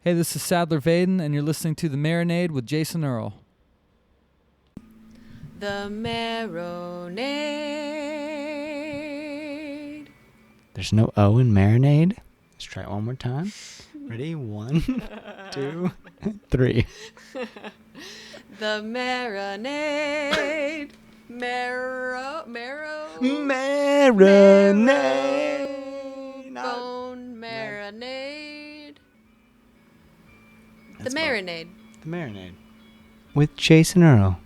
Hey, this is Sadler Vaden, and you're listening to The Marinade with Jason Earle. The Marinade. There's no O in marinade. Let's try it one more time. Ready? 1, 2, 3. The Marinade. Marinade. Bone marinade. The That's Marinade. The Marinade. With Jason Earle.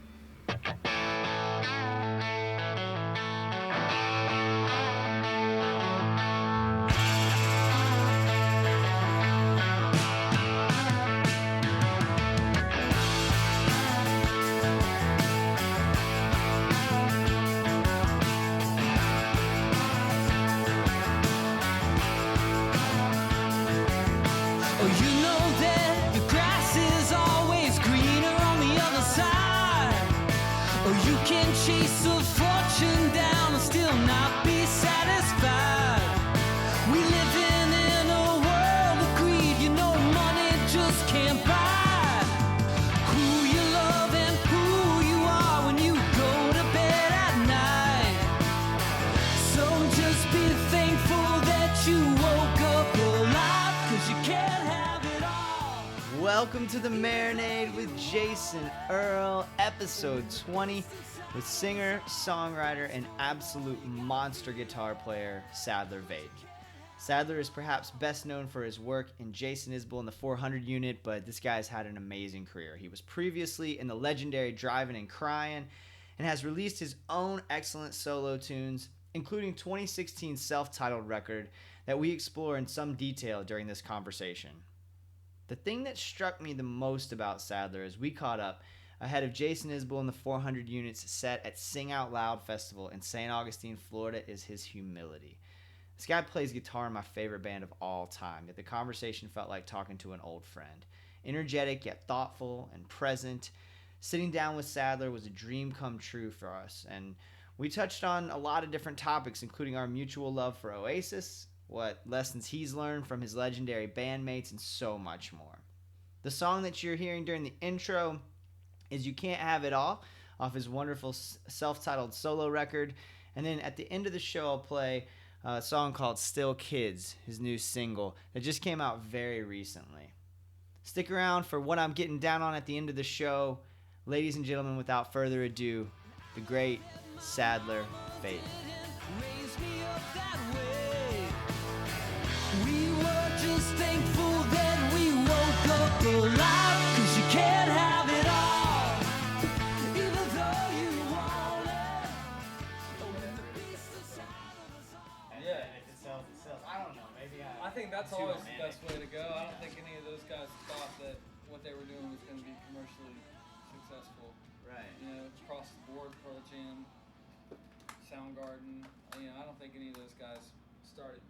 Chase a fortune down and still not be satisfied. We living in a world of greed, you know money just can't buy who you love and who you are when you go to bed at night. So just be thankful that you woke up alive, 'cause you can't have it all. Welcome to The Marinade with Jason Earle, episode 20. With singer, songwriter, and absolute monster guitar player, Sadler Vaden. Sadler is perhaps best known for his work in Jason Isbell in the 400 unit, but this guy's had an amazing career. He was previously in the legendary Drivin N Cryin and has released his own excellent solo tunes, including 2016's self-titled record that we explore in some detail during this conversation. The thing that struck me the most about Sadler as we caught up ahead of Jason Isbell in the 400 units set at Sing Out Loud Festival in St. Augustine, Florida, is his humility. This guy plays guitar in my favorite band of all time, yet the conversation felt like talking to an old friend. Energetic yet thoughtful and present. Sitting down with Sadler was a dream come true for us, and we touched on a lot of different topics, including our mutual love for Oasis, what lessons he's learned from his legendary bandmates, and so much more. The song that you're hearing during the intro is You Can't Have It All, off his wonderful self-titled solo record. And then at the end of the show, I'll play a song called Still Kids, his new single that just came out very recently. Stick around for what I'm getting down on at the end of the show. Ladies and gentlemen, without further ado, the great Sadler Vaden. We were just thankful that we woke up alive, 'cause you can't have it all, even though you want it. Yeah, if it sells, it sells. I don't know, maybe I think that's always the best way to go. I don't think any of those guys thought that what they were doing was going to be commercially successful. Right. You know, across the board, Pearl Jam, Soundgarden. You know, I don't think any of those guys started.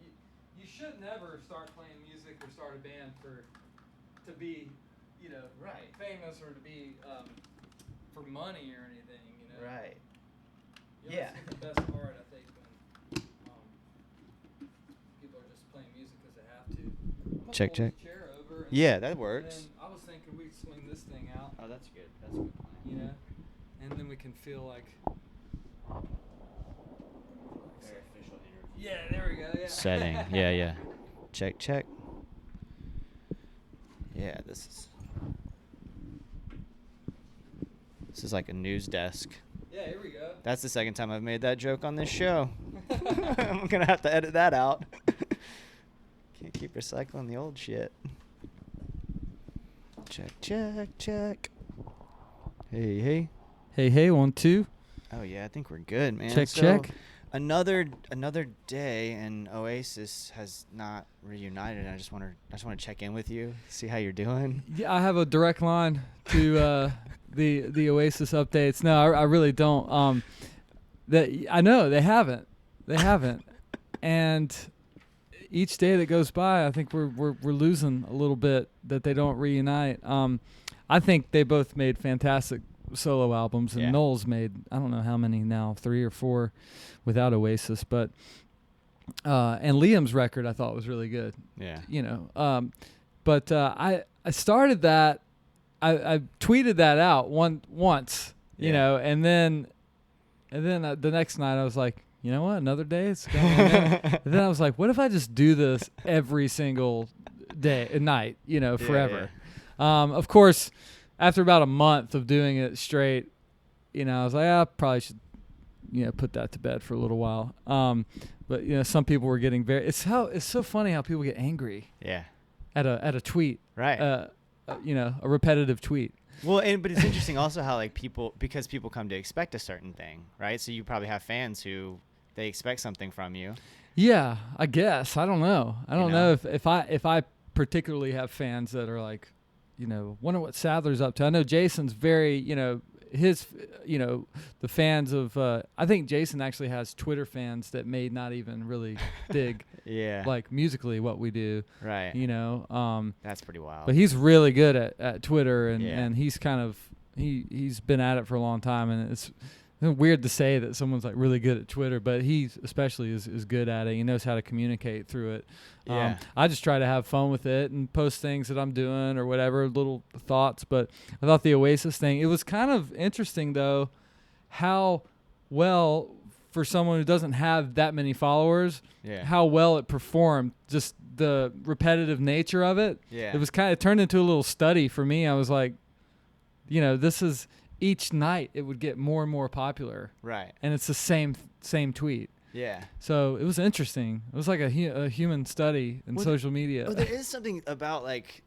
You should never start playing music or start a band to be, you know, Right. famous or to be for money or anything. You know. Right. You Yeah. see the best part, I think, when people are just playing music because they have to. I'm gonna Check, pull this check. chair over and Yeah, that and works. then I was thinking we'd swing this thing out, Oh, that's good. That's a good plan. you know, and then we can feel like. Very official interview. Yeah, there we go. Yeah. Setting. Yeah. Check, check. Yeah, this is like a news desk. Yeah, here we go. That's the second time I've made that joke on this show. I'm gonna have to edit that out. Can't keep recycling the old shit. Check, check, check. Hey. Hey, 1, 2. Oh yeah, I think we're good, man. Check, So, check. Another day, and Oasis has not reunited. I just want to check in with you, see how you're doing. Yeah, I have a direct line to the Oasis updates. No, I really don't. I know they haven't, and each day that goes by, I think we're losing a little bit that they don't reunite. I think they both made fantastic solo albums, and Noel's made, I don't know how many now, 3 or 4 without Oasis, but and Liam's record I thought was really good. Yeah. You know, but I I started that. I tweeted that out once, you know, and then the next night I was like, you know what, another day it's going. And then I was like, what if I just do this every single night, you know, forever. Of course, after about a month of doing it straight, you know, I was like, I probably should, you know, put that to bed for a little while. But you know, some people were getting it's so funny how people get angry. Yeah. At a tweet. Right. You know, a repetitive tweet. Well, but it's interesting also how like because people come to expect a certain thing, right? So you probably have fans who they expect something from you. Yeah, I guess. I don't know. I don't know if I particularly have fans that are like, you know, wonder what Sadler's up to. I know Jason's very, you know, his, you know, the fans of, I think Jason actually has Twitter fans that may not even really dig, like musically what we do. Right. You know, that's pretty wild. But he's really good at Twitter and he's kind of, he's been at it for a long time, and it's weird to say that someone's like really good at Twitter, but he especially is good at it. He knows how to communicate through it. Yeah. I just try to have fun with it and post things that I'm doing or whatever, little thoughts. But I thought the Oasis thing, it was kind of interesting though, how well, for someone who doesn't have that many followers, how well it performed, just the repetitive nature of it. Yeah. It was it turned into a little study for me. I was like, you know, this is, each night it would get more and more popular. Right. And it's the same tweet. Yeah. So it was interesting. It was like a human study in social media. Well, there is something about like,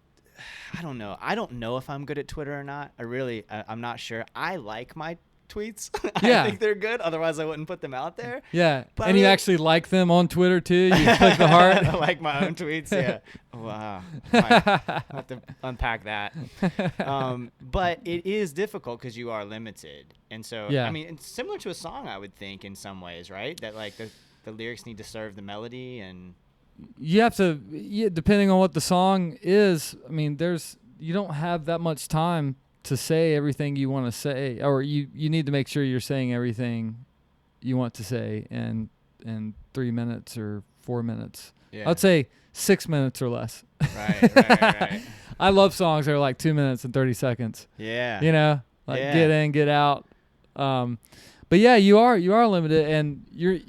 I don't know. I don't know if I'm good at Twitter or not. I'm not sure. I like my tweets. I think they're good. Otherwise, I wouldn't put them out there. Yeah. But and you actually like them on Twitter too? You click the heart? I like my own tweets, yeah. Wow. I have to unpack that. But it is difficult because you are limited. And so, I mean, it's similar to a song, I would think, in some ways, right? That like the lyrics need to serve the melody and... You have to, depending on what the song is, I mean, you don't have that much time to say everything you want to say, or you need to make sure you're saying everything you want to say in 3 minutes or 4 minutes. Yeah. I'd say 6 minutes or less. Right. I love songs that are like 2 minutes and 30 seconds. Yeah. You know, like get in, get out. But yeah, you are limited, and you're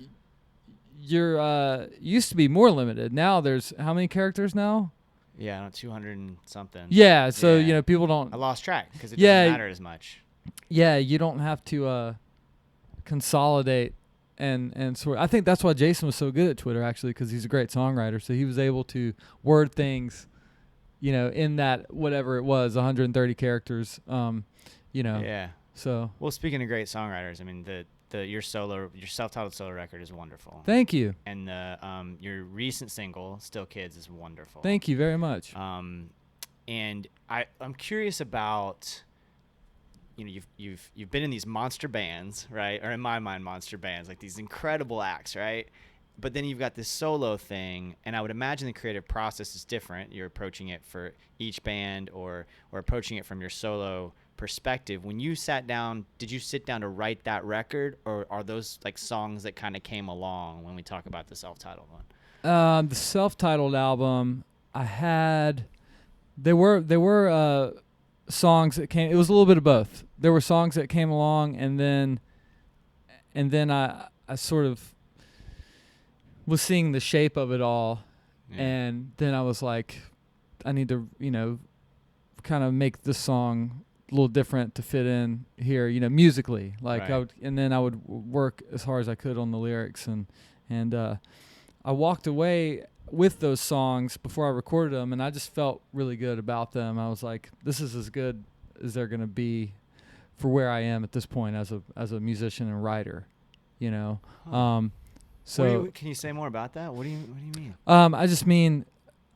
used to be more limited. Now there's how many characters now? Yeah, 200 and something. Yeah, so you know, people don't. I lost track because it doesn't matter as much. Yeah, you don't have to consolidate and sort. I think that's why Jason was so good at Twitter, actually, because he's a great songwriter. So he was able to word things, you know, in that whatever it was, 130 characters. You know. Yeah. So. Well, speaking of great songwriters, I mean your self-titled solo record is wonderful. Thank you. And your recent single, Still Kids, is wonderful. Thank you very much. And I'm curious about, you know, you've been in these monster bands, right? Or in my mind, monster bands, like these incredible acts, right? But then you've got this solo thing, and I would imagine the creative process is different. You're approaching it for each band or approaching it from your solo perspective. When you sat down, did you sit down to write that record, or are those like songs that kind of came along when we talk about the self-titled one? The self-titled album, there were songs that came. It was a little bit of both. There were songs that came along, and then I sort of was seeing the shape of it all, and then I was like, I need to, you know, kind of make this song a little different to fit in here, you know, musically. Like I would work as hard as I could on the lyrics, and I walked away with those songs before I recorded them, and I just felt really good about them. I was like, this is as good as they're gonna be for where I am at this point as a musician and writer, you know. So can you say more about that? What do you mean? I just mean,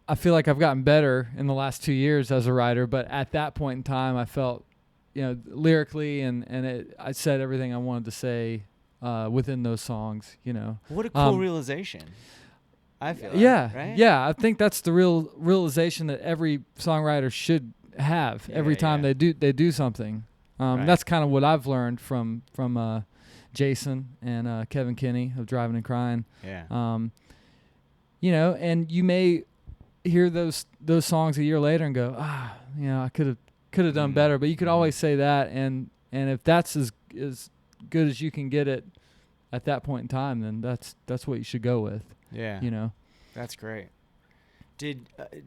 I feel like I've gotten better in the last 2 years as a writer, but at that point in time, I felt, you know, lyrically I said everything I wanted to say within those songs, you know. What a cool realization. I feel right? Yeah, I think that's the real realization that every songwriter should have every time they do something. That's kind of what I've learned from Jason and Kevin Kinney of Drivin N Cryin. Yeah. You know, and you may hear those songs a year later and go, I could have done better. But you could always say that, and if that's as good as you can get it at that point in time, then that's what you should go with. Yeah. You know. That's great.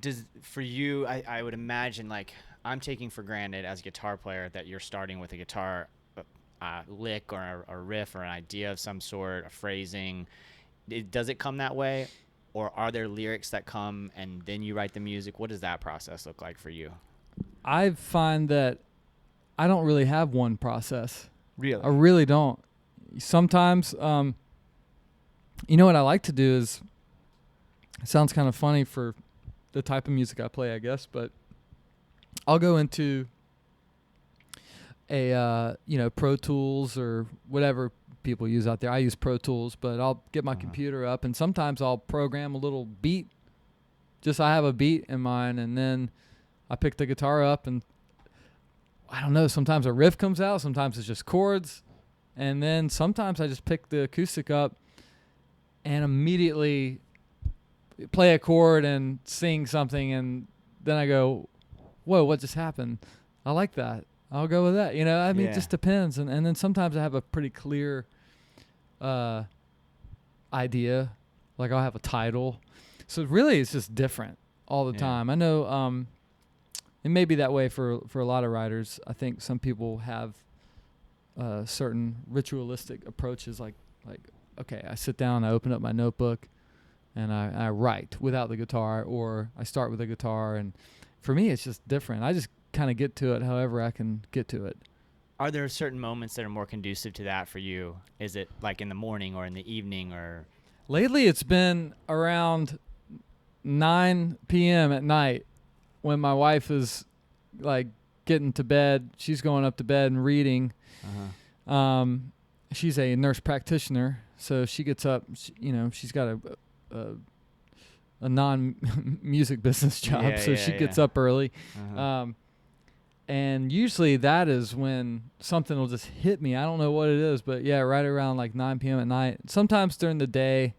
Does for you, I would imagine, like, I'm taking for granted as a guitar player that you're starting with a guitar lick or a riff or an idea of some sort, a phrasing. Does it come that way, or are there lyrics that come and then you write the music? What does that process look like for you? I find that I don't really have one process. Really? I really don't. Sometimes, you know what I like to do is, it sounds kind of funny for the type of music I play, I guess, but I'll go into a Pro Tools or whatever people use out there. I use Pro Tools, but I'll get my computer up, and sometimes I'll program a little beat. Just I have a beat in mind, and then I pick the guitar up, and I don't know, sometimes a riff comes out, sometimes it's just chords, and then sometimes I just pick the acoustic up and immediately play a chord and sing something, and then I go, whoa, what just happened? I like that. I'll go with that. I mean, it just depends. And then sometimes I have a pretty clear idea. Like I'll have a title. So really it's just different all the time. I know it may be that way for a lot of writers. I think some people have certain ritualistic approaches, like, okay, I sit down, I open up my notebook, and I write without the guitar, or I start with the guitar. And for me, it's just different. I just kind of get to it however I can get to it. Are there certain moments that are more conducive to that for you? Is it like in the morning or in the evening, or? Lately, it's been around 9 p.m. at night when my wife is like getting to bed. She's going up to bed and reading. She's a nurse practitioner, so she gets up. She's got a non-music business job, so she gets up early. And usually that is when something will just hit me. I don't know what it is, but right around like 9 p.m. at night. Sometimes during the day.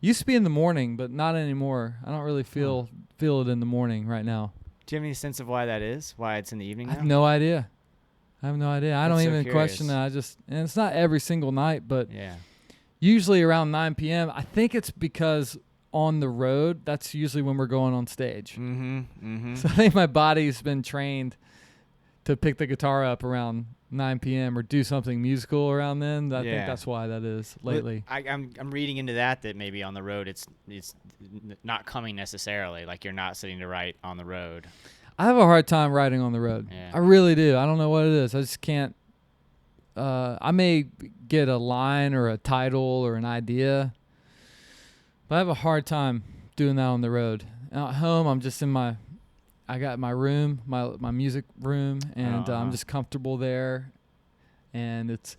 Used to be in the morning, but not anymore. I don't really feel it in the morning right now. Do you have any sense of why that is? Why it's in the evening now? I have no idea. I don't even question it. And it's not every single night, but usually around 9 p.m. I think it's because on the road, that's usually when we're going on stage. So I think my body's been trained to pick the guitar up around 9 p.m. or do something musical around then. I think that's why that is lately. I'm reading into that maybe on the road it's not coming necessarily, like you're not sitting to write on the road. I have a hard time writing on the road. I really do. I don't know what it is. I just can't. I may get a line or a title or an idea, but I have a hard time doing that on the road. At home, I'm just I got my room, my music room, and I'm just comfortable there, and it's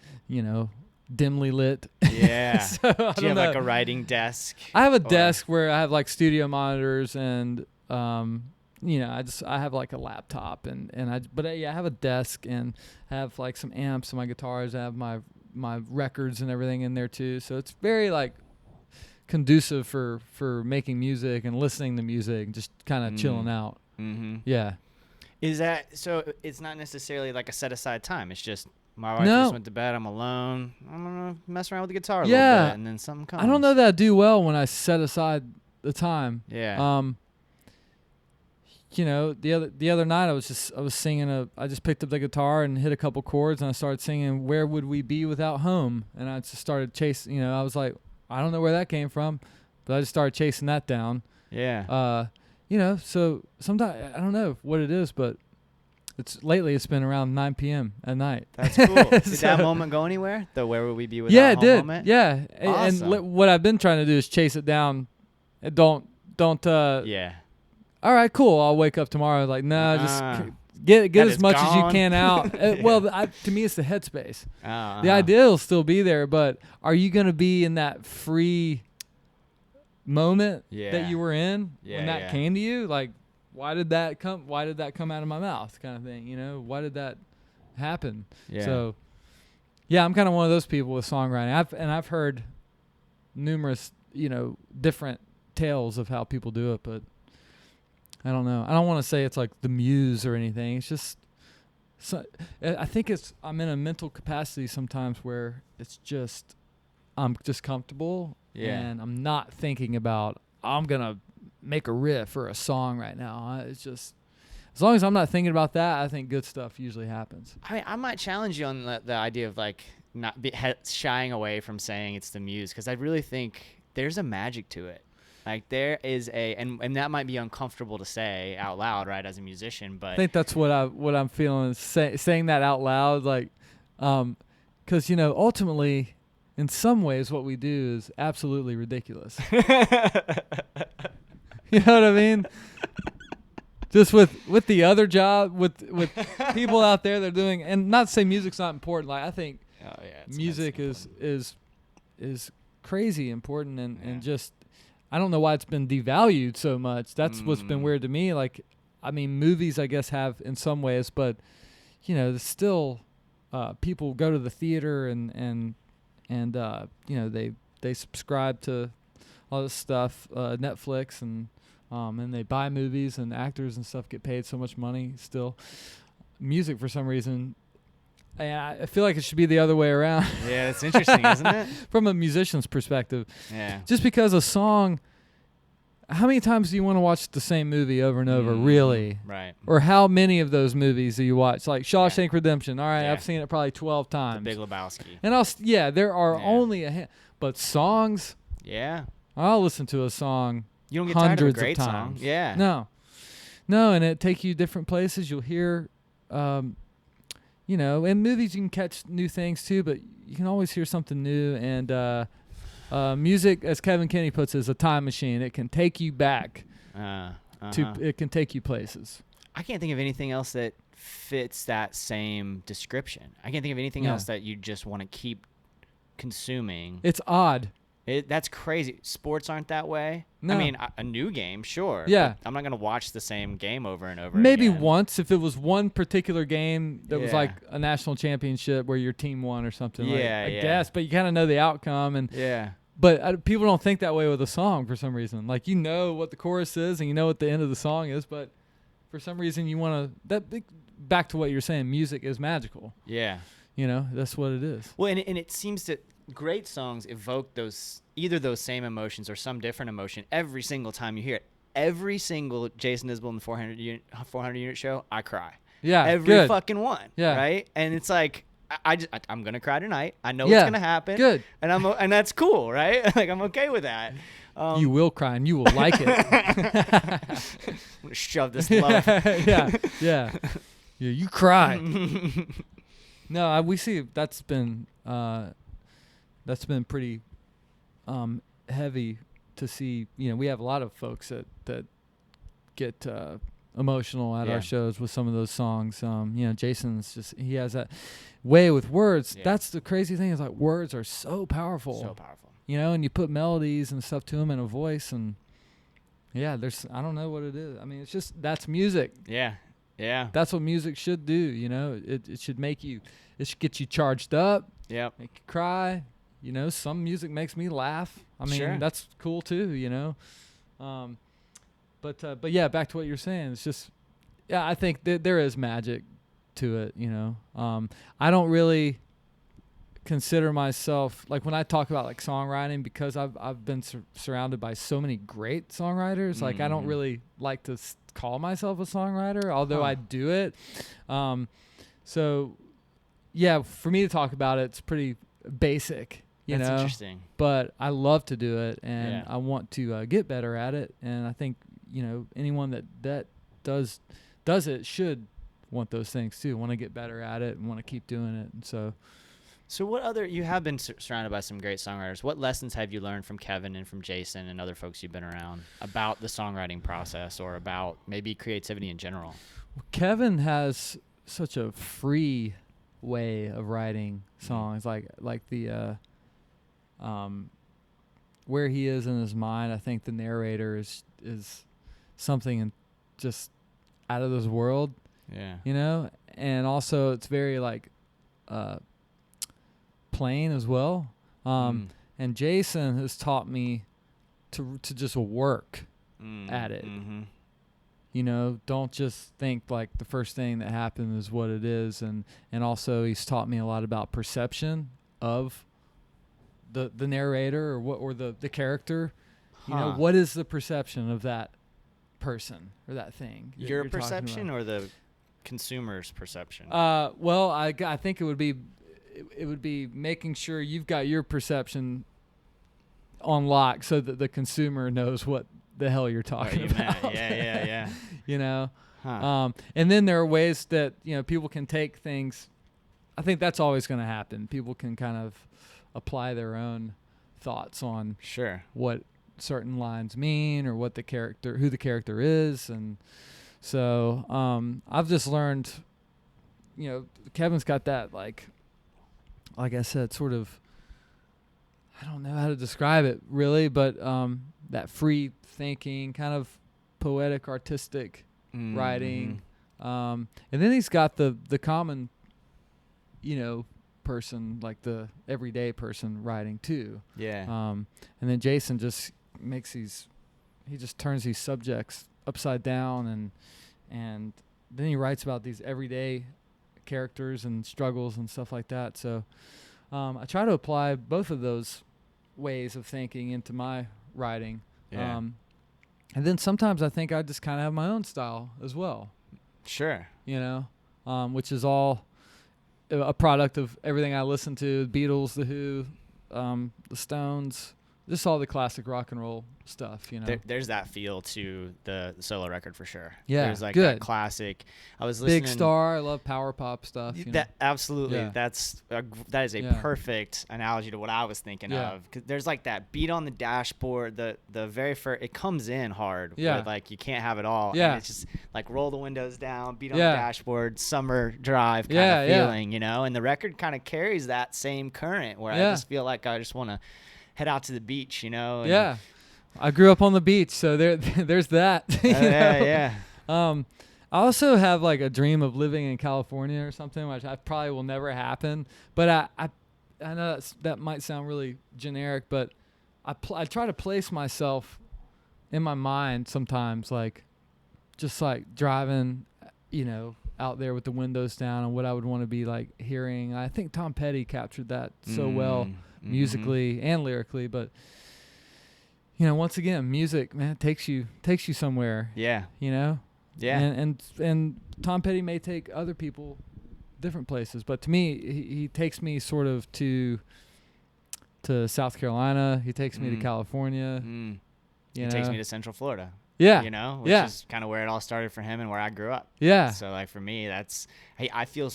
dimly lit. Yeah. So, Do you have like a writing desk? I have a desk where I have like studio monitors, and I have like a laptop, I have a desk and have like some amps and my guitars. I have my records and everything in there too. So it's very like conducive for making music and listening to music, just kind of chilling out. Yeah. Is that so? It's not necessarily like a set aside time. It's just my wife just went to bed. I'm alone. I'm gonna mess around with the guitar a little bit, and then something comes. I don't know that I do well when I set aside the time. Yeah. The other night I was singing I just picked up the guitar and hit a couple chords, and I started singing "Where Would We Be Without Home," and I just started chasing. I was like, I don't know where that came from, but I just started chasing that down. Yeah. So sometimes I don't know what it is, but lately it's been around 9 p.m. at night. That's cool. Did that moment go anywhere? The "Where Would We Be Without Home" it did. moment? Yeah. Awesome. And what I've been trying to do is chase it down. And don't. Yeah. All right, cool. I'll wake up tomorrow like, no, just get as much as you can out. To me, it's the headspace. The idea will still be there, but are you going to be in that free moment that you were in when that came to you? Like, why did that come out of my mouth, kind of thing? Why did that happen? So I'm kind of one of those people with songwriting. I've heard numerous different tales of how people do it, but I don't know. I don't want to say it's like the muse or anything. It's just, I think I'm in a mental capacity sometimes where it's just, I'm just comfortable and I'm not thinking about, I'm going to make a riff or a song right now. It's just, as long as I'm not thinking about that, I think good stuff usually happens. I mean, I might challenge you on the idea of like not shying away from saying it's the muse, because I really think there's a magic to it. Like there is and that might be uncomfortable to say out loud, right, as a musician, but I think that's what I'm feeling, saying that out loud, like, because ultimately, in some ways, what we do is absolutely ridiculous. You know what I mean? Just with the other job, with people out there, they're doing, and not to say music's not important. Like I think music is crazy important, and just. I don't know why it's been devalued so much. That's what's been weird to me. Like, I mean, movies, I guess, have in some ways, but there's still people go to the theater and they subscribe to all this stuff, Netflix, and they buy movies, and actors and stuff get paid so much money still. Music, for some reason, and I feel like it should be the other way around. Yeah, it's interesting, isn't it? From a musician's perspective. Yeah. Just because a song, how many times do you want to watch the same movie over and over, really? Right. Or how many of those movies do you watch? Like Shawshank Redemption. All right, I've seen it probably 12 times. The Big Lebowski. And there are only but songs. Yeah. I'll listen to a song. You don't get tired of a great times. song. Yeah. No, and it take you different places. You'll hear. In movies you can catch new things too, but you can always hear something new. And music, as Kevin Kenny puts it, is a time machine. It can take you back it can take you places. I can't think of anything else that fits that same description. I can't think of anything else that you just want to keep consuming. It's odd. That's crazy. Sports aren't that way. No. I mean, a new game, sure. Yeah. But I'm not going to watch the same game over and over Maybe again. once, if it was one particular game that was like a national championship where your team won or something. I guess. But you kind of know the outcome. But people don't think that way with a song for some reason. Like, you know what the chorus is and you know what the end of the song is, but for some reason you want to... Back to what you're saying, music is magical. Yeah. That's what it is. Well, and it seems that great songs evoke either those same emotions or some different emotion every single time you hear it. Every single Jason Isbell in the 400 unit show, I cry. Yeah, every fucking one. Yeah, right. And it's like I'm gonna cry tonight. I know it's gonna happen. Good. And that's cool, right? Like I'm okay with that. You will cry and you will like it. I'm gonna shove this love. Yeah. You cry. No, we see that's been pretty heavy to see. We have a lot of folks that get emotional at our shows with some of those songs. Jason's he has that way with words. Yeah. That's the crazy thing, is like words are so powerful. So powerful. And you put melodies and stuff to them in a voice, and I don't know what it is. I mean, it's just, that's music. Yeah. Yeah. That's what music should do. It should it should get you charged up. Yep. Make you cry. Some music makes me laugh. I mean, that's cool too, But yeah, back to what you're saying. It's just, I think there is magic to it, I don't really consider myself, like when I talk about like songwriting, because I've been surrounded by so many great songwriters, like I don't really like to call myself a songwriter, although I do it. So yeah, for me to talk about it, it's pretty basic. That's interesting. But I love to do it, and I want to get better at it. And I think anyone that does it should want those things too. Want to get better at it and want to keep doing it. And so what other, you have been surrounded by some great songwriters. What lessons have you learned from Kevin and from Jason and other folks you've been around about the songwriting process, or about maybe creativity in general? Kevin has such a free way of writing songs, like the where he is in his mind. I think the narrator is something just out of this world. Yeah. And also it's very like plain as well. And Jason has taught me to just work at it. You know, don't just think like the first thing that happened is what it is. And also he's taught me a lot about perception of the narrator or the character. You know, what is the perception of that person or that thing? Your perception or the consumer's perception? Well, I think it would be making sure you've got your perception on lock so that the consumer knows what the hell you're talking about. Yeah. You know, and then there are ways that, you know, people can take things. I think that's always going to happen. People can kind of apply their own thoughts on what certain lines mean or what who the character is. And so I've just learned, you know, Kevin's got that, like I said, sort of, I don't know how to describe it really, but that free thinking, kind of poetic, artistic writing. And then he's got the common, you know, person, like the everyday person writing too. Yeah. And then Jason just he just turns these subjects upside down, and then he writes about these everyday characters and struggles and stuff like that. So I try to apply both of those ways of thinking into my writing. Yeah. And then sometimes I think I just kind of have my own style as well. Sure. You know, which is all a product of everything I listen to: the Beatles, the Who, the Stones, just all the classic rock and roll stuff. You know, there's that feel to the solo record for sure. Yeah, there's like that classic. I was listening. Big Star. I love power pop stuff. Absolutely. Yeah. That is a perfect analogy to what I was thinking of. 'Cause there's like that beat on the dashboard. The very first, it comes in hard. Yeah. Where, like, you can't have it all. Yeah. And it's just like roll the windows down, beat on the dashboard, summer drive kind of feeling, you know. And the record kind of carries that same current where I just feel like I just want to head out to the beach, you know. And I grew up on the beach, so there's that. Yeah. I also have like a dream of living in California or something, which I probably will never happen. But I know that might sound really generic, but I try to place myself in my mind sometimes, like just like driving, you know, out there with the windows down and what I would want to be like hearing. I think Tom Petty captured that so well musically and lyrically, but you know, once again, music, man, takes you somewhere. Yeah. You know? Yeah. And Tom Petty may take other people different places, but to me, he takes me sort of to South Carolina. He takes me to California. He takes me to Central Florida. Yeah. You know, which is kind of where it all started for him and where I grew up. Yeah. So like for me, I feel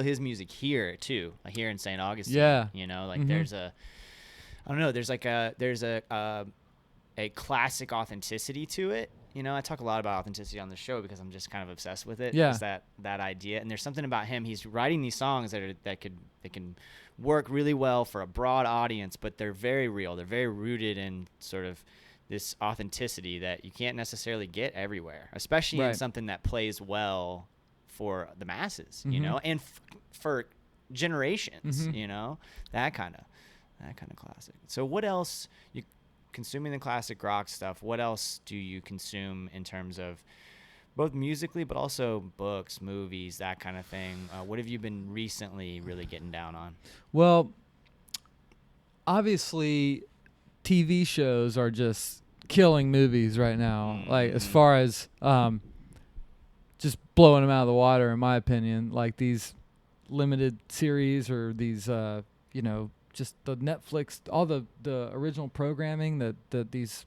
his music here too, like here in St. Augustine. Yeah. You know, like there's a classic authenticity to it. You know, I talk a lot about authenticity on the show because I'm just kind of obsessed with it. Yeah. That idea. And there's something about him. He's writing these songs that can work really well for a broad audience, but they're very real. They're very rooted in sort of this authenticity that you can't necessarily get everywhere, especially in something that plays well for the masses, you know, and for generations, you know, that kind of classic. So what else, you consuming the classic rock stuff, what else do you consume in terms of both musically, but also books, movies, that kind of thing? What have you been recently really getting down on? Well, obviously TV shows are just killing movies right now. Like as far as just blowing them out of the water, in my opinion, like these limited series or these, you know, just the Netflix, all the original programming that these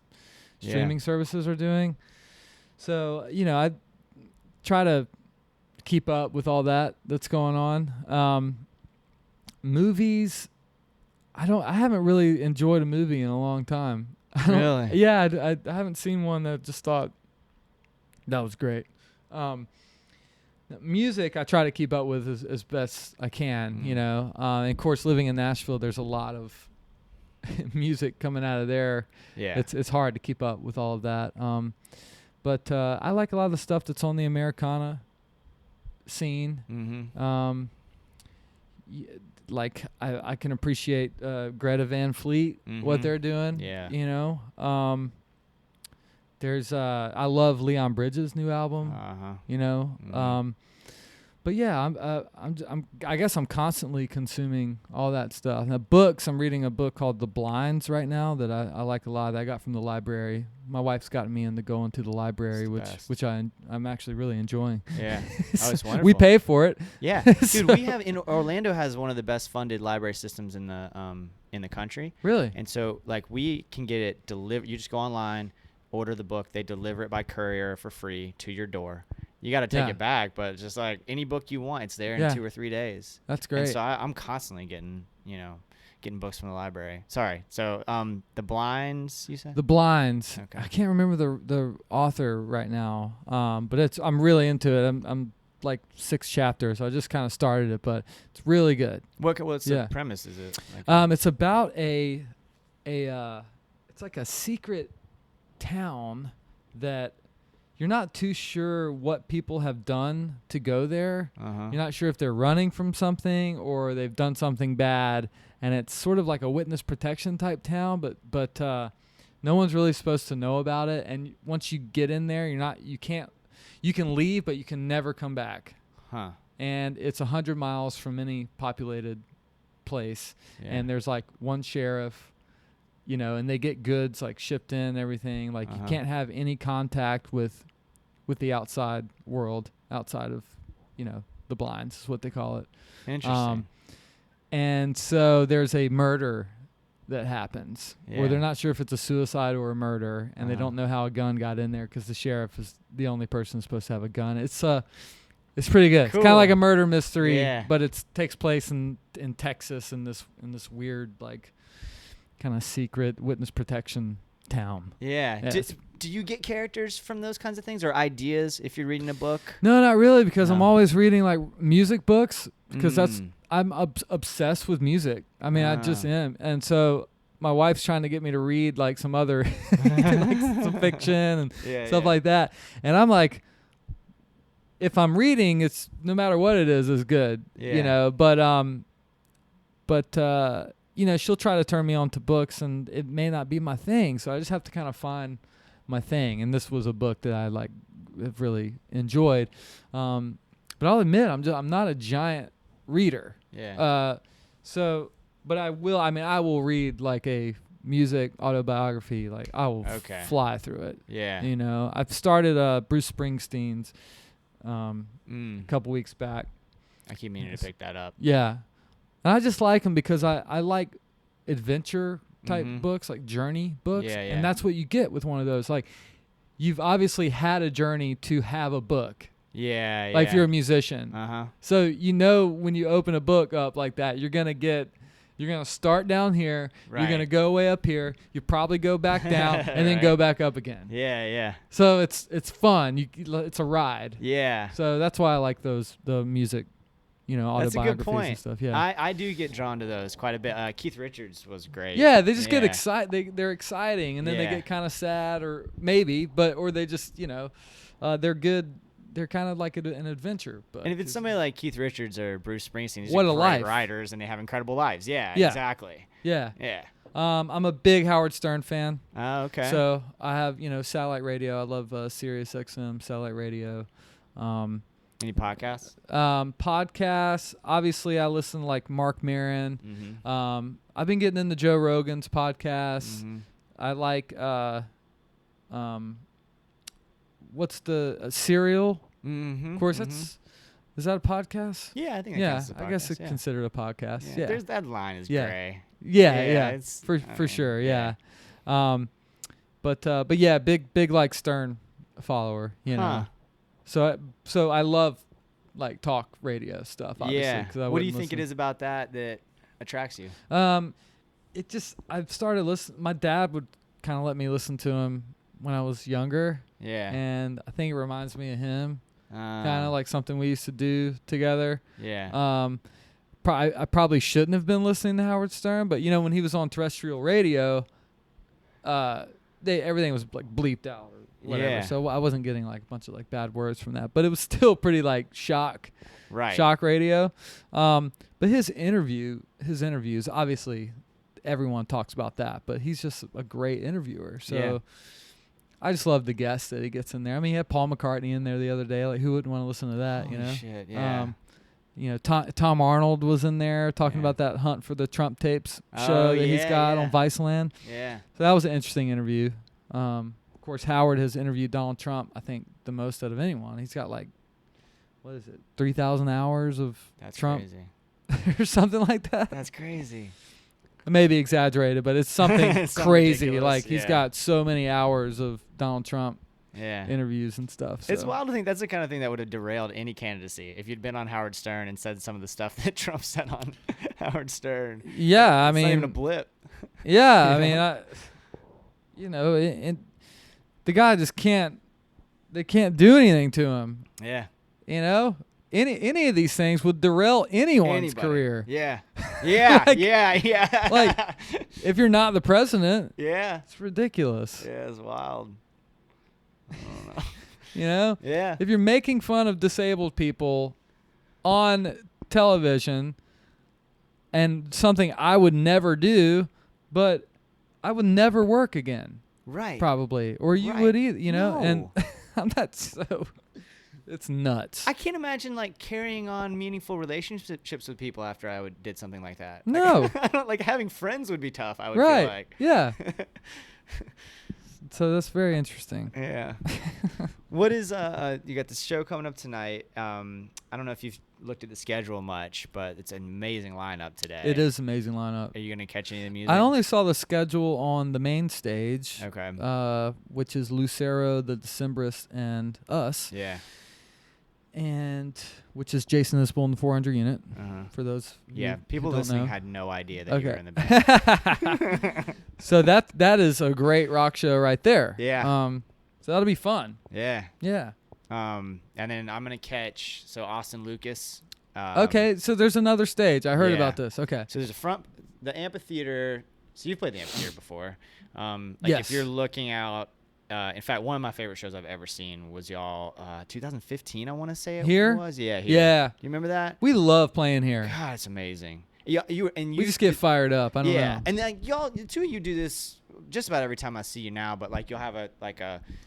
streaming services are doing. So, you know, I try to keep up with all that's going on. Movies, I haven't really enjoyed a movie in a long time. Really? Yeah, I haven't seen one that just thought that was great. Music I try to keep up with as best I can, you know. And of course, living in Nashville, there's a lot of music coming out of there. Yeah, it's hard to keep up with all of that. But I like a lot of the stuff that's on the Americana scene. Like I can appreciate Greta Van Fleet, what they're doing. Yeah, you know. There's I love Leon Bridges' new album. You know, but yeah, I guess I'm constantly consuming all that stuff. Now, books, I'm reading a book called The Blinds right now that I like a lot. That I got from the library. My wife's gotten me into going to the library, which I'm actually really enjoying. Yeah, oh, it's wonderful. We pay for it. Yeah, dude, we have in Orlando has one of the best funded library systems in the country. Really? And so like we can get it delivered. You just go online, order the book, they deliver it by courier for free to your door. You got to take it back, but it's just like any book you want, it's there in 2 or 3 days. That's great. And so I'm constantly getting books from the library. Sorry. So The Blinds, you said? The Blinds. Okay. I can't remember the author right now, but I'm really into it. I'm like 6 chapters. So I just kind of started it, but it's really good. What's the premise? Is it? It's about it's like a secret town that you're not too sure what people have done to go there. You're not sure if they're running from something or they've done something bad, and it's sort of like a witness protection type town, but no one's really supposed to know about it. And once you get in there, you can leave, but you can never come back. And it's 100 miles from any populated place, and there's like one sheriff, you know, and they get goods like shipped in and everything. Like you can't have any contact with the outside world outside of, you know, the blinds is what they call it. Interesting. And so there's a murder that happens where they're not sure if it's a suicide or a murder, and they don't know how a gun got in there because the sheriff is the only person supposed to have a gun. It's pretty good. Cool. It's kind of like a murder mystery, but it takes place in Texas in this weird like kind of secret witness protection town. Yeah. Do you get characters from those kinds of things or ideas if you're reading a book? No, not really, because I'm always reading like music books because I'm obsessed with music. I mean, I just am. And so my wife's trying to get me to read like some other like some fiction and stuff like that. And I'm like, if I'm reading, it's no matter what it is good, you know, but you know, she'll try to turn me on to books, and it may not be my thing. So I just have to kind of find my thing. And this was a book that I have really enjoyed. But I'll admit, I'm not a giant reader. Yeah. But I will read like a music autobiography. Like I will fly through it. Yeah. You know, I've started Bruce Springsteen's a couple weeks back. I keep meaning to pick that up. Yeah. And I just like them because I like adventure type books, like journey books. Yeah. And that's what you get with one of those. Like, you've obviously had a journey to have a book. Yeah. Like, if you're a musician. So, you know, when you open a book up like that, you're going to start down here. Right. You're going to go way up here. You probably go back down and then go back up again. Yeah. So it's fun. It's a ride. Yeah. So that's why I like the music, you know, autobiographies. That's a good point. And stuff. Yeah. I do get drawn to those quite a bit. Keith Richards was great. Yeah, they just get excited. They're exciting, and then they get kind of sad, or maybe, or they just, you know, they're good. They're kind of like an adventure. But and if it's somebody like Keith Richards or Bruce Springsteen, what a life. Writers, and they have incredible lives. Yeah. Exactly. Yeah. Yeah. I'm a big Howard Stern fan. Oh, okay. So I have, you know, satellite radio. I love Sirius XM satellite radio. Any podcasts? Podcasts. Obviously, I listen to like Mark Maron. I've been getting into Joe Rogan's podcast. I like what's the Serial? Of course, is that a podcast? Yeah, I think. I guess it's considered a podcast. Yeah. There's that line is gray. Yeah. It's for sure. Yeah. But yeah, big like Stern follower. You know. So I love like talk radio stuff. Obviously, What do you think it is about that attracts you? I've started listening. My dad would kind of let me listen to him when I was younger. Yeah. And I think it reminds me of him. Kind of like something we used to do together. Yeah. I probably shouldn't have been listening to Howard Stern, but you know, when he was on terrestrial radio, everything was like bleeped out or whatever. Yeah. So I wasn't getting like a bunch of like bad words from that, but it was still pretty like shock radio. But his interviews, obviously everyone talks about that, but he's just a great interviewer. So I just love the guests that he gets in there. I mean, he had Paul McCartney in there the other day. Like, who wouldn't want to listen to that? Holy You know, shit, yeah. You know, Tom Arnold was in there talking about that Hunt for the Trump tapes show that he's got on Viceland. Yeah. So that was an interesting interview. Of course, Howard has interviewed Donald Trump, I think, the most out of anyone. He's got like, what is it, 3,000 hours of Trump or something like that. That's crazy. It may be exaggerated, but it's something crazy. Ridiculous, Like he's got so many hours of Donald Trump interviews and stuff. So. It's wild to think that's the kind of thing that would have derailed any candidacy if you'd been on Howard Stern and said some of the stuff that Trump said on Howard Stern. Yeah, I mean, not even a blip. Yeah, I mean, the guy just can't. They can't do anything to him. Yeah. You know, any of these things would derail anyone's career. Yeah. Yeah. Like, yeah. Like, if you're not the president, it's ridiculous. Yeah, it's wild. I don't know. You know? Yeah. If you're making fun of disabled people on television, and something I would never do, but I would never work again. Right. Probably. Or you would either, you know? No. And I'm not so... It's nuts. I can't imagine like carrying on meaningful relationships with people after I did something like that. No. Like, I don't like having friends would be tough. I would right. feel like. Yeah. So that's very interesting. Yeah. What is you got this show coming up tonight. I don't know if you've looked at the schedule much, but it's an amazing lineup today. It is an amazing lineup. Are you gonna catch any of the music? I only saw the schedule on the main stage. Okay. Which is Lucero, the Decemberists, and us. Yeah. And which is Jason Isbell in the 400 unit. For those. People who listening don't know. had no idea that you were in the band. So that is a great rock show right there. Yeah. So that'll be fun. Yeah. Yeah. And then I'm gonna catch Austin Lucas. Okay, so there's another stage. I heard about this. Okay. So there's the amphitheater. So you've played the amphitheater before. Yes. If you're looking out. In fact, one of my favorite shows I've ever seen was y'all 2015. I want to say it was. Yeah. Here. Yeah. Do you remember that? We love playing here. God, it's amazing. Yeah, we just get fired up. I don't know. And then y'all, the two of you do this just about every time I see you now. But like you'll have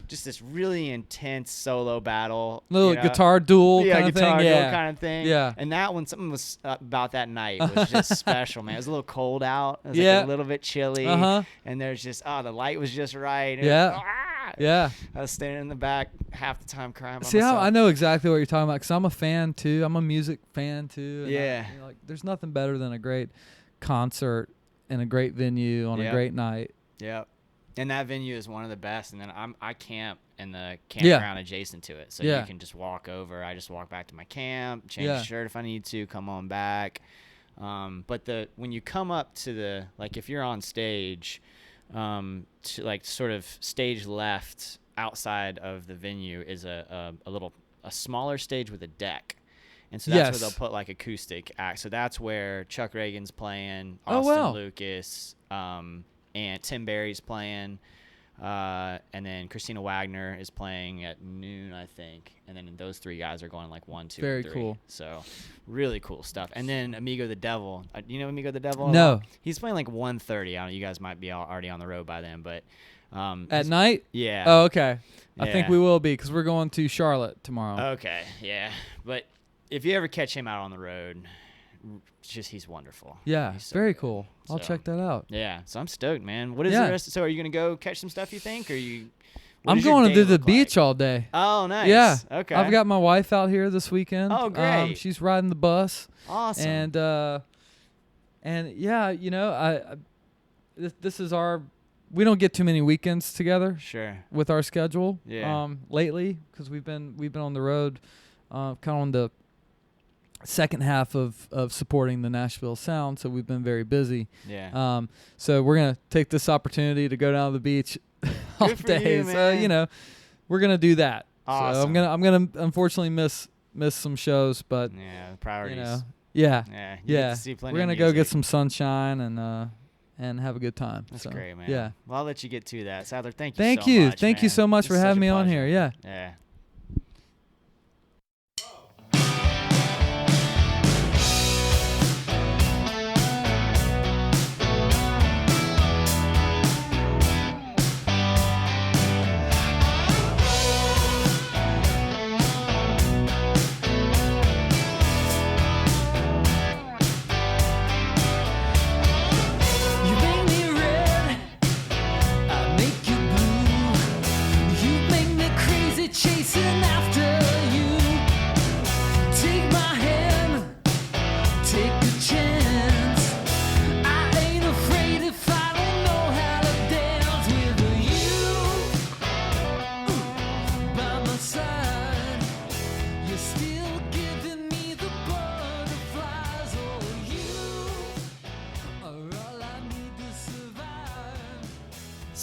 just this really intense solo battle, little guitar duel kind of thing. Guitar duel Yeah, kind of thing. Yeah. And that one, something was about that night was just special, man. It was a little cold out. It was like a little bit chilly. And there's just the light was just right. Yeah. I was standing in the back half the time crying by See, myself. I know exactly what you're talking about because I'm a fan too. I'm a music fan too. And Yeah. there's nothing better than a great concert in a great venue on a great night. Yep. And that venue is one of the best. And then I camp in the campground adjacent to it. So you can just walk over. I just walk back to my camp, change the shirt if I need to, come on back. But when you come up to if you're on stage, to sort of stage left outside of the venue is a smaller stage with a deck. And so that's where they'll put acoustic acts. So that's where Chuck Reagan's playing, Austin Lucas, and Tim Barry's playing, and then Christina Wagner is playing at noon, I think. And then those three guys are going 1, 2, Very 3. cool. So really cool stuff. And then Amigo the Devil. You know Amigo the Devil? No. He's playing 1:30. I don't know. You guys might be already on the road by then, but at night? Yeah. Oh, okay. Yeah. I think we will be because we're going to Charlotte tomorrow. Okay. Yeah. But if you ever catch him out on the road, he's wonderful. Yeah, he's so very good. cool. I'll So, check that out. Yeah, so I'm stoked, man. What is the rest? So are you gonna go catch some stuff? You think, or you? I'm going to do the beach all day. Oh, nice. Yeah. Okay. I've got my wife out here this weekend. Oh, great. She's riding the bus. Awesome. And yeah, this is our. We don't get too many weekends together. Sure. With our schedule. Yeah. Lately, because we've been on the road, kind of on the second half of supporting the Nashville sound, so we've been very busy. Yeah. So we're gonna take this opportunity to go down to the beach all Good for day. you, man. So we're gonna do that. Awesome. So I'm gonna unfortunately miss some shows, but Yeah, the priorities. Yeah. Yeah. You get to see plenty We're of gonna go get music. some sunshine and have a good time. That's So, great, man. Yeah. Well, I'll let you get to that, Sadler. Thank you. Thank so you. much, Thank you man. so much It's for such having a me on pleasure. here. Yeah. Yeah.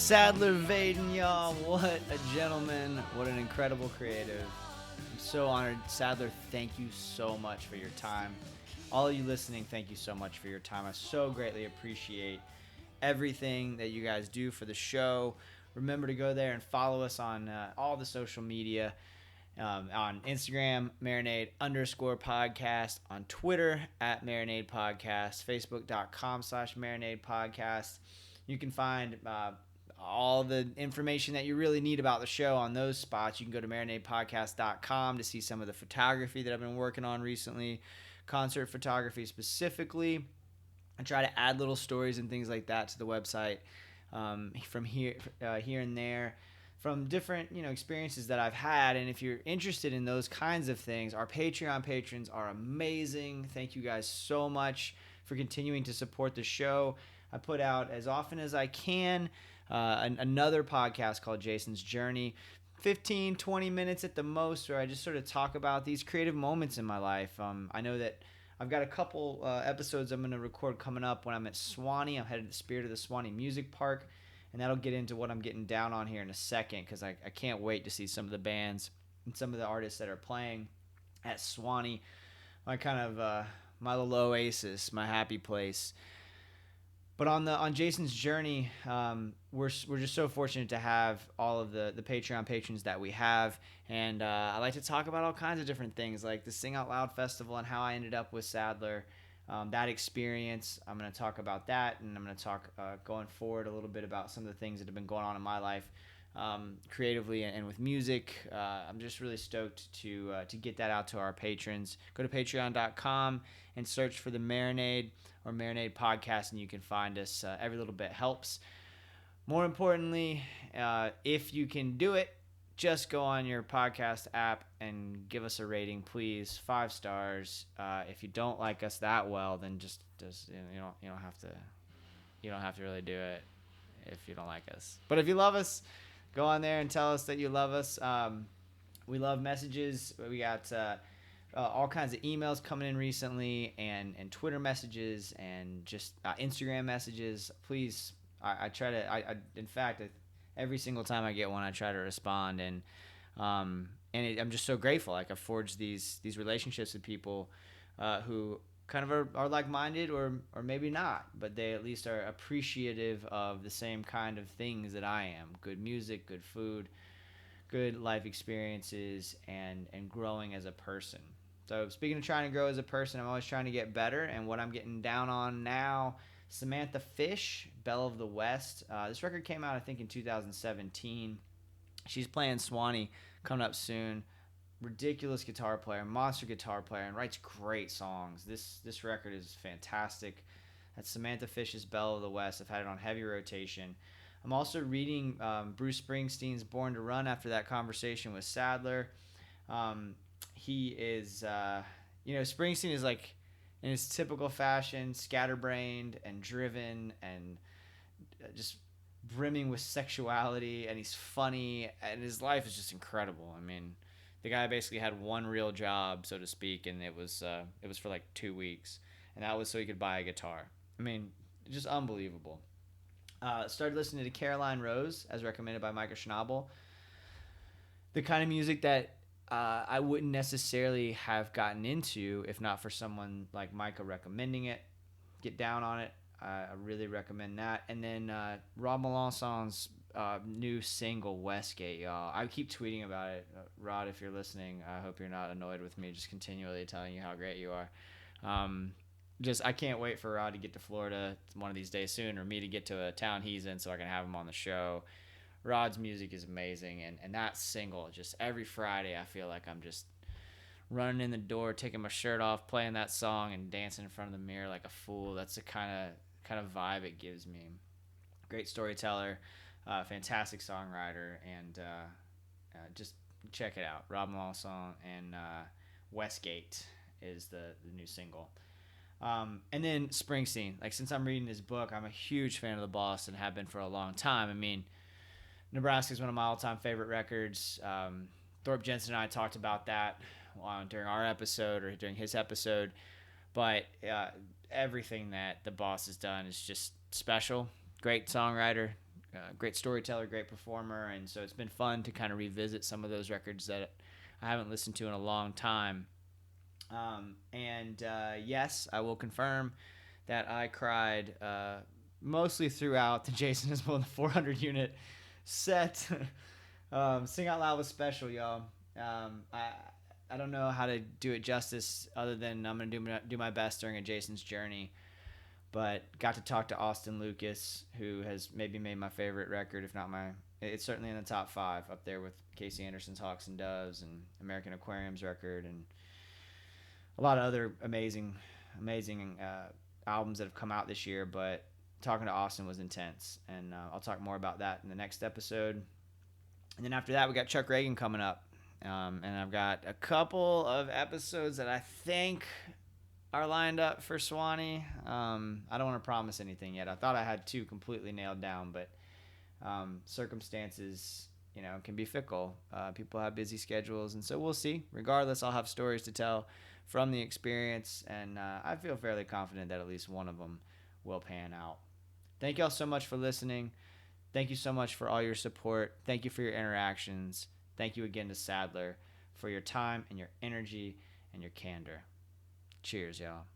Sadler Vaden, y'all. What a gentleman. What an incredible creative. I'm so honored. Sadler, thank you so much for your time. All of you listening, thank you so much for your time. I so greatly appreciate everything that you guys do for the show. Remember to go there and follow us on all the social media. On Instagram, Marinade_podcast. On Twitter, @Marinade Podcast. Facebook.com/Marinade Podcast. You can find all the information that you really need about the show on those spots. You can go to marinadepodcast.com to see some of the photography that I've been working on recently, concert photography specifically. I try to add little stories and things like that to the website from here and there, from different experiences that I've had. And if you're interested in those kinds of things, our Patreon patrons are amazing. Thank you guys so much for continuing to support the show. I put out as often as I can another podcast called Jason's Journey, 15-20 minutes at the most, where I just sort of talk about these creative moments in my life. I know that I've got a couple episodes I'm going to record coming up when I'm at Swanee. I'm headed to the Spirit of the Swanee Music Park, and that'll get into what I'm getting down on here in a second, because I can't wait to see some of the bands and some of the artists that are playing at Swanee. My kind of my little oasis, my happy place. But on Jason's Journey, we're just so fortunate to have all of the Patreon patrons that we have, and I like to talk about all kinds of different things, like the Sing Out Loud Festival and how I ended up with Sadler, that experience. I'm going to talk about that, and I'm going to talk going forward a little bit about some of the things that have been going on in my life, creatively and with music. I'm just really stoked to get that out to our patrons. Go to patreon.com and search for the Marinade or Marinade Podcast, and you can find us. Every little bit helps. More importantly, if you can do it, just go on your podcast app and give us a rating, please. 5 stars. If you don't like us that well, then just you don't have to really do it if you don't like us. But if you love us, go on there and tell us that you love us. We love messages. We got all kinds of emails coming in recently, and Twitter messages, and just Instagram messages. Please, I try to. In fact, every single time I get one, I try to respond, and I'm just so grateful. Like, I've forged these relationships with people who kind of are like-minded, or maybe not, but they at least are appreciative of the same kind of things that I am: good music, good food, good life experiences, and growing as a person. So speaking of trying to grow as a person, I'm always trying to get better, and what I'm getting down on now, Samantha Fish, Belle of the West. This record came out, I think, in 2017. She's playing Swanee coming up soon. Ridiculous guitar player, monster guitar player, and writes great songs. This record is fantastic. That's Samantha Fish's Belle of the West. I've had it on heavy rotation. I'm also reading Bruce Springsteen's Born to Run after that conversation with Sadler. He is, Springsteen is, like, in his typical fashion, scatterbrained and driven and just brimming with sexuality, and he's funny, and his life is just incredible. I mean, the guy basically had one real job, so to speak, and it was for like 2 weeks, and that was so he could buy a guitar. I mean, just unbelievable. Started listening to Caroline Rose, as recommended by Micah Schnabel. The kind of music that I wouldn't necessarily have gotten into if not for someone like Micah recommending it. Get down on it. I really recommend that. And then Rod Melançon's new single, Westgate, y'all. I keep tweeting about it. Rod, if you're listening, I hope you're not annoyed with me just continually telling you how great you are. I can't wait for Rod to get to Florida one of these days soon, or me to get to a town he's in so I can have him on the show. Rod's music is amazing, and that single, just every Friday I feel like I'm just running in the door, taking my shirt off, playing that song, and dancing in front of the mirror like a fool. That's the kind of vibe it gives me. Great storyteller, fantastic songwriter, and just check it out. Rob Melançon, and Westgate is the new single. And then Springsteen. Like, since I'm reading his book, I'm a huge fan of The Boss and have been for a long time. I mean, Nebraska is one of my all-time favorite records. Thorpe Jensen and I talked about that during our episode, or during his episode. But everything that The Boss has done is just special. Great songwriter, great storyteller, great performer, and so it's been fun to kind of revisit some of those records that I haven't listened to in a long time. Yes, I will confirm that I cried mostly throughout the Jason Isbell and the 400 unit set. Sing Out Loud was special, y'all. I don't know how to do it justice other than I'm going to do my best during a Jason's journey. But got to talk to Austin Lucas, who has maybe made my favorite record, if not it's certainly in the top 5, up there with Casey Anderson's Hawks and Doves and American Aquarium's record and a lot of other amazing albums that have come out this year. But talking to Austin was intense, and I'll talk more about that in the next episode. And then after that, we got Chuck Reagan coming up. And I've got a couple of episodes that I think are lined up for Swanee. I don't want to promise anything yet. I thought I had 2 completely nailed down, but circumstances, can be fickle. People have busy schedules, and so we'll see. Regardless, I'll have stories to tell from the experience, and I feel fairly confident that at least one of them will pan out. Thank y'all so much for listening. Thank you so much for all your support. Thank you for your interactions. Thank you again to Sadler for your time and your energy and your candor. Cheers, y'all.